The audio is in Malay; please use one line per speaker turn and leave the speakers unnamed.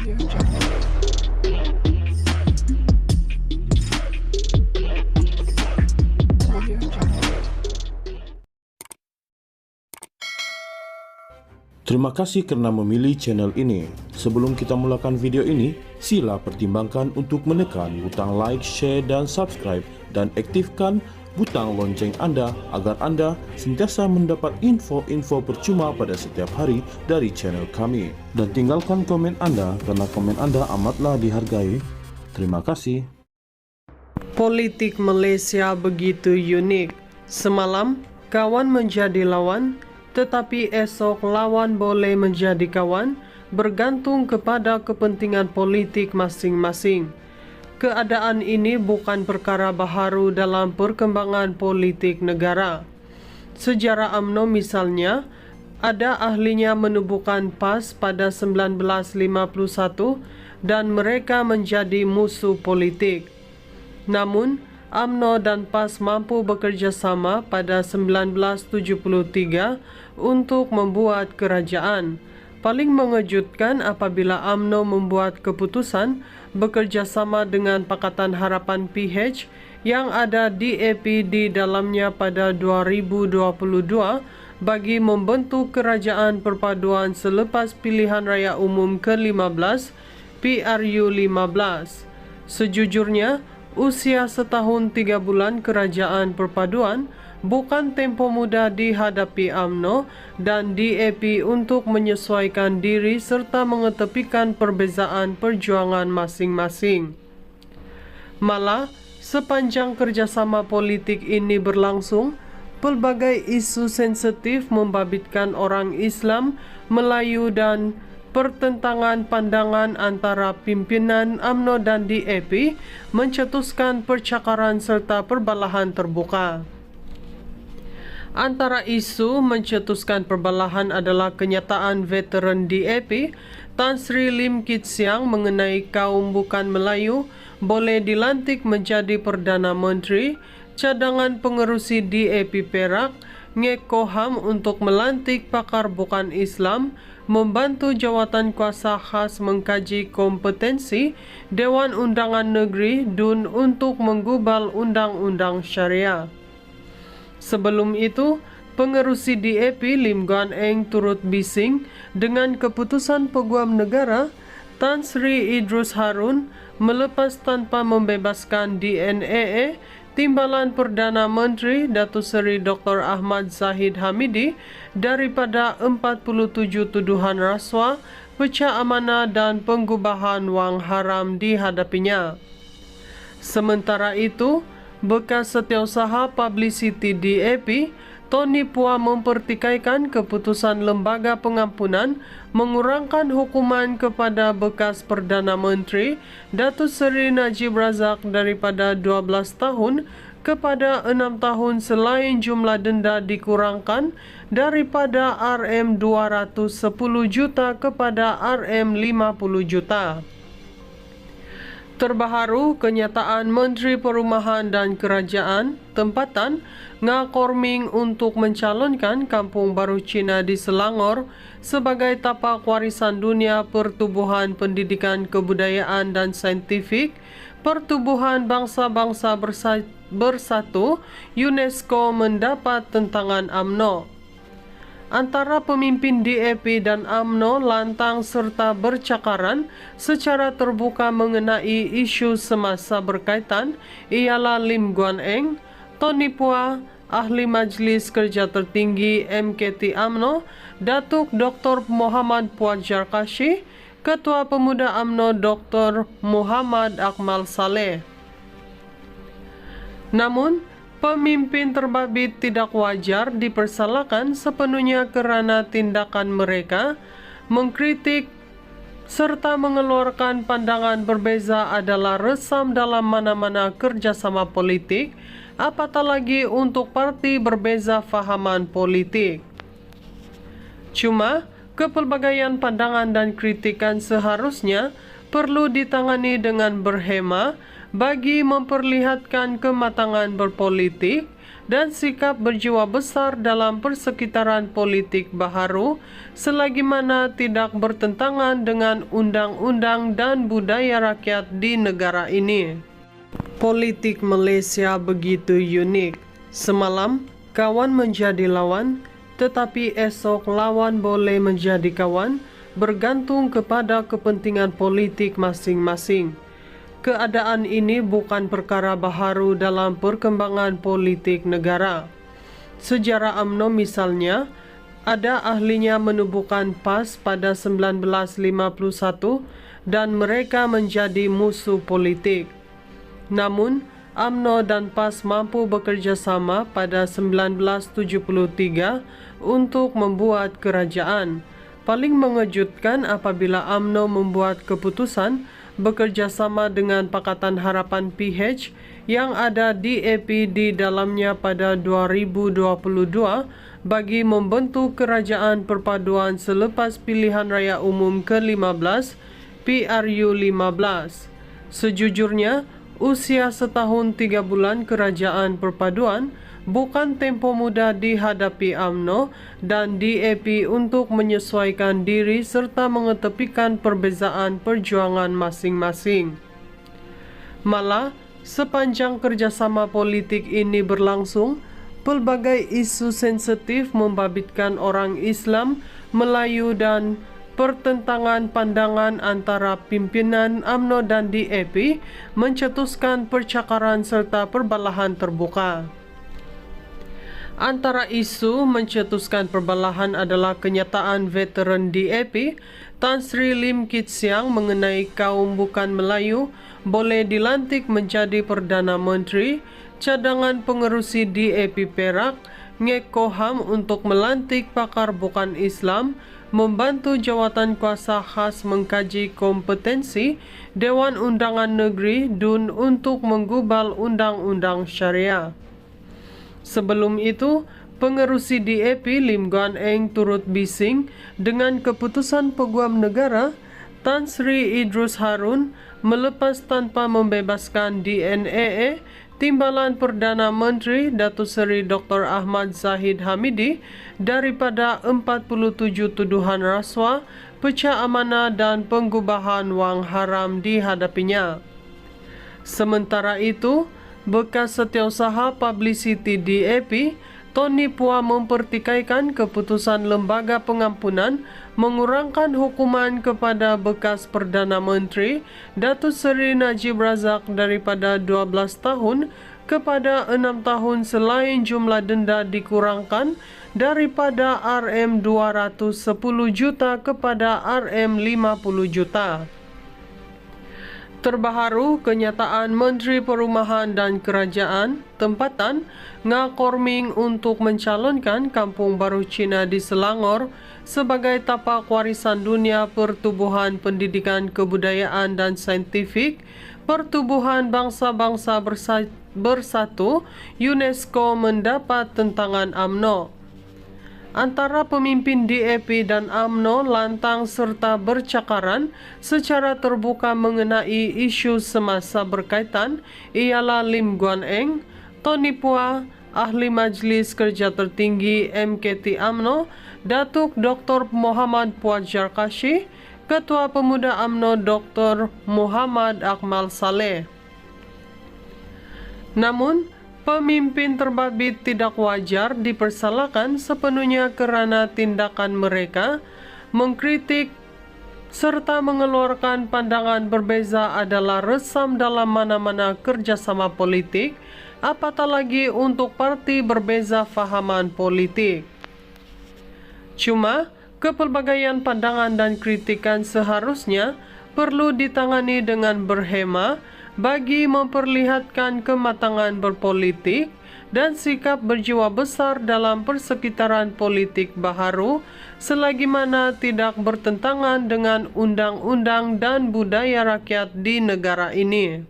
Terima kasih karena memilih channel ini. Sebelum kita mulakan video ini, sila pertimbangkan untuk menekan butang like, share, dan subscribe, dan aktifkan butang lonceng Anda agar Anda sentiasa mendapat info-info percuma pada setiap hari dari channel kami. Dan tinggalkan komen Anda karena komen Anda amatlah dihargai. Terima kasih.
Politik Malaysia begitu unik. Semalam, kawan menjadi lawan, tetapi esok lawan boleh menjadi kawan, bergantung kepada kepentingan politik masing-masing. Keadaan ini bukan perkara baharu dalam perkembangan politik negara. Sejarah UMNO misalnya, ada ahlinya menubuhkan PAS pada 1951 dan mereka menjadi musuh politik. Namun, UMNO dan PAS mampu bekerjasama pada 1973 untuk membuat kerajaan. Paling mengejutkan apabila UMNO membuat keputusan bekerjasama dengan Pakatan Harapan PH yang ada DAP di dalamnya pada 2022 bagi membentuk kerajaan perpaduan selepas pilihan raya umum ke-15 PRU 15. Sejujurnya, usia setahun 3 bulan kerajaan perpaduan bukan tempoh mudah dihadapi UMNO dan DAP untuk menyesuaikan diri serta mengetepikan perbezaan perjuangan masing-masing. Malah, sepanjang kerjasama politik ini berlangsung, pelbagai isu sensitif membabitkan orang Islam, Melayu dan pertentangan pandangan antara pimpinan UMNO dan DAP mencetuskan percakaran serta perbalahan terbuka. Antara isu mencetuskan perbalahan adalah kenyataan veteran DAP Tan Sri Lim Kit Siang mengenai kaum bukan Melayu boleh dilantik menjadi Perdana Menteri, cadangan pengerusi DAP Perak, Ngekoham untuk melantik pakar bukan Islam, membantu jawatan kuasa khas mengkaji kompetensi Dewan Undangan Negeri DUN untuk menggubal undang-undang syariah. Sebelum itu, pengerusi DAP Lim Guan Eng turut bising dengan keputusan Peguam Negara Tan Sri Idrus Harun melepas tanpa membebaskan DNAA Timbalan Perdana Menteri Datuk Seri Dr. Ahmad Zahid Hamidi daripada 47 tuduhan rasuah, pecah amanah dan penggubahan wang haram dihadapinya. Sementara itu, bekas setiausaha publicity DAP, Tony Phua mempertikaikan keputusan Lembaga Pengampunan mengurangkan hukuman kepada bekas Perdana Menteri Datuk Seri Najib Razak daripada 12 tahun kepada 6 tahun selain jumlah denda dikurangkan daripada RM210 juta kepada RM50 juta. Terbaharu, kenyataan Menteri Perumahan dan Kerajaan Tempatan Ngakorming untuk mencalonkan Kampung Baru Cina di Selangor sebagai tapak warisan dunia pertubuhan pendidikan kebudayaan dan saintifik Pertubuhan Bangsa-Bangsa Bersatu UNESCO mendapat tentangan UMNO. Antara pemimpin DAP dan UMNO lantang serta bercakaran secara terbuka mengenai isu semasa berkaitan ialah Lim Guan Eng, Tony Phua, Ahli Majlis Kerja Tertinggi MKT UMNO, Datuk Dr. Muhammad Puat Jarkashi, Ketua Pemuda UMNO Dr. Muhammad Akmal Saleh. Namun, pemimpin terbabit tidak wajar dipersalahkan sepenuhnya kerana tindakan mereka mengkritik serta mengeluarkan pandangan berbeza adalah resam dalam mana-mana kerjasama politik, apatah lagi untuk parti berbeza fahaman politik. Cuma, kepelbagaian pandangan dan kritikan seharusnya perlu ditangani dengan berhema bagi memperlihatkan kematangan berpolitik dan sikap berjiwa besar dalam persekitaran politik baharu selagi mana tidak bertentangan dengan undang-undang dan budaya rakyat di negara ini. Politik Malaysia begitu unik. Semalam kawan menjadi lawan, tetapi esok lawan boleh menjadi kawan bergantung kepada kepentingan politik masing-masing. Keadaan ini bukan perkara baharu dalam perkembangan politik negara. Sejarah UMNO misalnya, ada ahlinya menubuhkan PAS pada 1951 dan mereka menjadi musuh politik. Namun, UMNO dan PAS mampu bekerjasama pada 1973 untuk membuat kerajaan. Paling mengejutkan apabila UMNO membuat keputusan bekerjasama dengan Pakatan Harapan PH yang ada DAP di dalamnya pada 2022 bagi membentuk kerajaan perpaduan selepas pilihan raya umum ke-15 PRU 15. Sejujurnya, usia setahun 3 bulan kerajaan perpaduan bukan tempoh mudah dihadapi UMNO dan DAP untuk menyesuaikan diri serta mengetepikan perbezaan perjuangan masing-masing. Malah, sepanjang kerjasama politik ini berlangsung, pelbagai isu sensitif membabitkan orang Islam, Melayu dan pertentangan pandangan antara pimpinan UMNO dan DAP mencetuskan percakaran serta perbalahan terbuka. Antara isu mencetuskan perbalahan adalah kenyataan veteran DAP Tan Sri Lim Kit Siang mengenai kaum bukan Melayu boleh dilantik menjadi Perdana Menteri, cadangan pengerusi DAP Perak, Ngekoham untuk melantik pakar bukan Islam, membantu jawatan kuasa khas mengkaji kompetensi Dewan Undangan Negeri DUN untuk menggubal undang-undang syariah. Sebelum itu, pengerusi DAP Lim Guan Eng turut bising dengan keputusan Peguam Negara Tan Sri Idrus Harun melepas tanpa membebaskan DNAA Timbalan Perdana Menteri Datuk Seri Dr. Ahmad Zahid Hamidi daripada 47 tuduhan rasuah, pecah amanah dan penggubahan wang haram dihadapinya. Sementara itu, bekas setiausaha publicity DAP, Tony Phua mempertikaikan keputusan Lembaga Pengampunan mengurangkan hukuman kepada bekas Perdana Menteri Datuk Seri Najib Razak daripada 12 tahun kepada 6 tahun selain jumlah denda dikurangkan daripada RM210 juta kepada RM50 juta. Terbaharu, kenyataan Menteri Perumahan dan Kerajaan Tempatan Ngakorming untuk mencalonkan Kampung Baru Cina di Selangor sebagai tapak warisan dunia pertubuhan pendidikan kebudayaan dan saintifik pertubuhan bangsa-bangsa bersatu UNESCO mendapat tentangan UMNO. Antara pemimpin DAP dan UMNO lantang serta bercakaran secara terbuka mengenai isu semasa berkaitan ialah Lim Guan Eng, Tony Phua, Ahli Majlis Kerja Tertinggi MKT UMNO, Datuk Dr. Muhammad Puajar Kashi, Ketua Pemuda UMNO Dr. Muhammad Akmal Saleh. Namun, pemimpin terbabit tidak wajar dipersalahkan sepenuhnya kerana tindakan mereka mengkritik serta mengeluarkan pandangan berbeza adalah resam dalam mana-mana kerjasama politik, apatah lagi untuk parti berbeza fahaman politik. Cuma, kepelbagaian pandangan dan kritikan seharusnya perlu ditangani dengan berhema bagi memperlihatkan kematangan berpolitik dan sikap berjiwa besar dalam persekitaran politik baharu selagi mana tidak bertentangan dengan undang-undang dan budaya rakyat di negara ini.